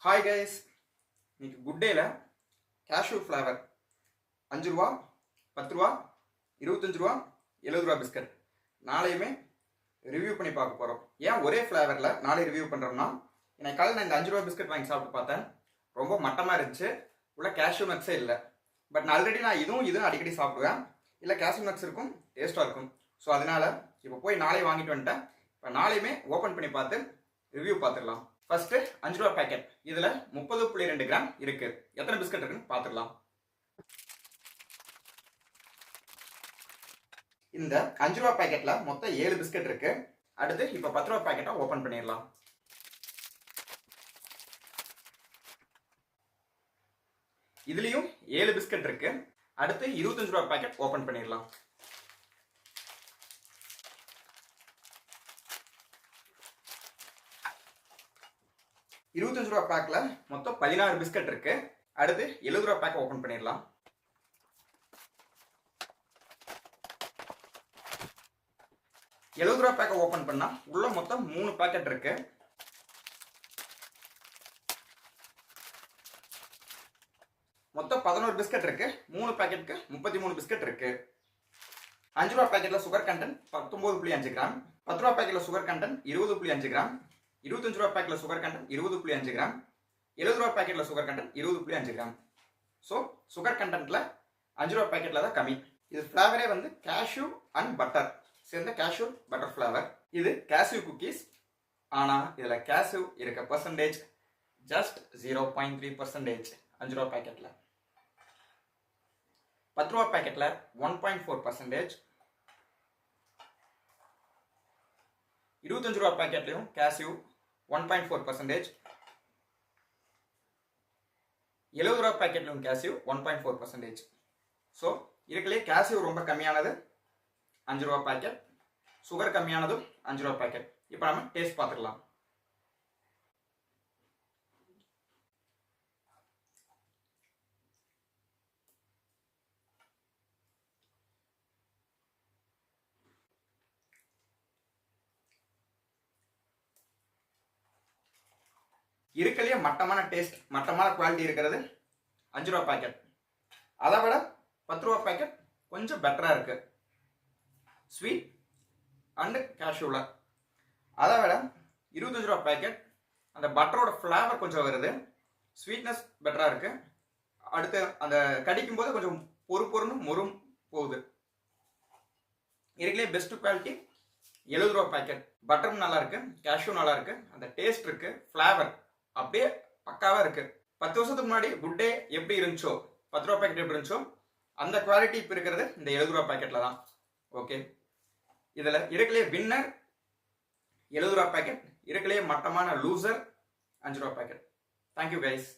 Hi guys, இன்னைக்கு good டேல cashew flavour 5 ரூபா, 10 ரூபா, 25 ரூபா, 70 ரூபா பிஸ்கட் நாளையுமே ரிவ்யூ பண்ணி பார்க்க போகிறோம். ஏன் ஒரே ஃப்ளேவரில் நாளை ரிவ்யூ பண்ணுறோம்னா, எனக்கு காலையில் நான் இந்த 5 ரூபா பிஸ்கட் வாங்கி சாப்பிட்டு பார்த்தேன். ரொம்ப மட்டமாக இருந்துச்சு. உள்ள கேஷ்யூ நட்ஸே இல்லை. பட் ஆல்ரெடி நான் இதுவும் அடிக்கடி சாப்பிடுவேன். இல்லை கேஷ்யூ நட்ஸ் இருக்கும், டேஸ்ட்டாக இருக்கும். ஸோ அதனால இப்போ போய் நாளை வாங்கிட்டு வந்துட்டேன். இப்போ நாளையுமே ஓப்பன் பண்ணி பார்த்து ரிவ்யூ பார்த்துடலாம். ஃபர்ஸ்ட் 5 ரூபா பேக்கெட். இதுல 30.2 கிராம் இருக்கு. எத்தனை பிஸ்கட் இருக்குன்னு பார்த்துடலாம். இந்த 5 ரூபா பேக்கெட்ல மொத்தம் 7 பிஸ்கட் இருக்கு. அடுத்து இப்ப 10 ரூபா பேக்கெட்டை ஓபன் பண்ணிடலாம். இதுலயும் 7 பிஸ்கட் இருக்கு. அடுத்து 25 ரூபா பேக்கெட் ஓபன் பண்ணிடலாம். இருபத்தஞ்சு ரூபா பேக்ல மொத்தம் 16 பிஸ்கட் இருக்கு. அடுத்து 70 ரூபா பேக் ஓபன் பண்ணிடலாம். ரூபா பேக்கை ஓபன் பண்ணா உள்ள மொத்தம் 3 பேக்கெட் இருக்கு. மொத்தம் 11 பிஸ்கட் இருக்கு. 3 பேக்கெட்டுக்கு 33 பிஸ்கட் இருக்கு. 5 ரூபா பேக்கெட்ல சுகர் கண்டென்ட் 19.5 கிராம். 10 ரூபா பேக்கெட்ல சுகர் கண்டென்ட் 20.5 கிராம். 25 ரூபா பேக்கெட்ல சுகர் கண்டென்ட் 20.5 கிராம். 70 ரூபா பேக்கெட்ல சுகர் கண்டென்ட் 20.5 கிராம். ஸோ சுகர் கண்டென்ட்ல 5 ரூபா பேக்கெட்ல தான் கம்மி. இது ஃப்ளேவரே வந்து கேஷ்யூ அண்ட் பட்டர் சேர்ந்த கேஷ்யூ பட்டர் ஃப்ளேவர். இது கேஷ்யூ குக்கீஸ். ஆனால் இதில் கேஷ்யூ இருக்க பர்சன்டேஜ் ஜஸ்ட் 0.3%. 5 ரூபா பேக்கெட்ல. 10 ரூபா பேக்கெட்ல 1.4%. 25 ரூபா பேக்கெட்லையும் கேஷ்யூ 1.4%. 70 ரூபா பேக்கெட்லையும் கேஷ்யூ 1.4%. ஸோ இதுக்குள்ளே கேஷ்யூ ரொம்ப கம்மியானது 5 ரூபா பேக்கெட், சுகர் கம்மியானதும் 5 ரூபா பேக்கெட். இப்போ நம்ம டேஸ்ட் பார்த்துக்கலாம். இருக்கலையே மட்டமான டேஸ்ட், மட்டமான குவாலிட்டி இருக்கிறது 5 ரூபா பேக்கெட். அதை விட 10 ரூபா பேக்கெட் கொஞ்சம் பெட்டரா இருக்கு. ஸ்வீட் அண்ட் கேஷ்யூல. அதை விட 25 ரூபா பேக்கெட் அந்த பட்டரோட ஃப்ளேவர் கொஞ்சம் வருது. ஸ்வீட்னஸ் பெட்டரா இருக்கு. அடுத்து அந்த கடிக்கும் போது கொஞ்சம் பொறுன்னு மொறும் போகுது. இருக்கலையே பெஸ்ட் குவாலிட்டி 70 ரூபா பேக்கெட். பட்டரும் நல்லா இருக்கு, கேஷ்யூ நல்லா இருக்கு, அந்த டேஸ்ட் இருக்கு, ஃப்ளேவர் அப்படியே பக்காவா இருக்கு. 10 வருஷத்துக்கு முன்னாடி குட் டே எப்படி இருந்துச்சோ, 10 ரூபா பேக்கெட் எப்படி இருந்துச்சோ அந்த குவாலிட்டி இப்போ இருக்கிறது இந்த 70 ரூபா பேக்கெட்ல தான். ஓகே, இதுல இருக்கலையே வின்னர் 70 ரூபா பேக்கெட், இருக்கலையே மட்டமான லூசர் 5 ரூபா பேக்கெட். Thank you guys.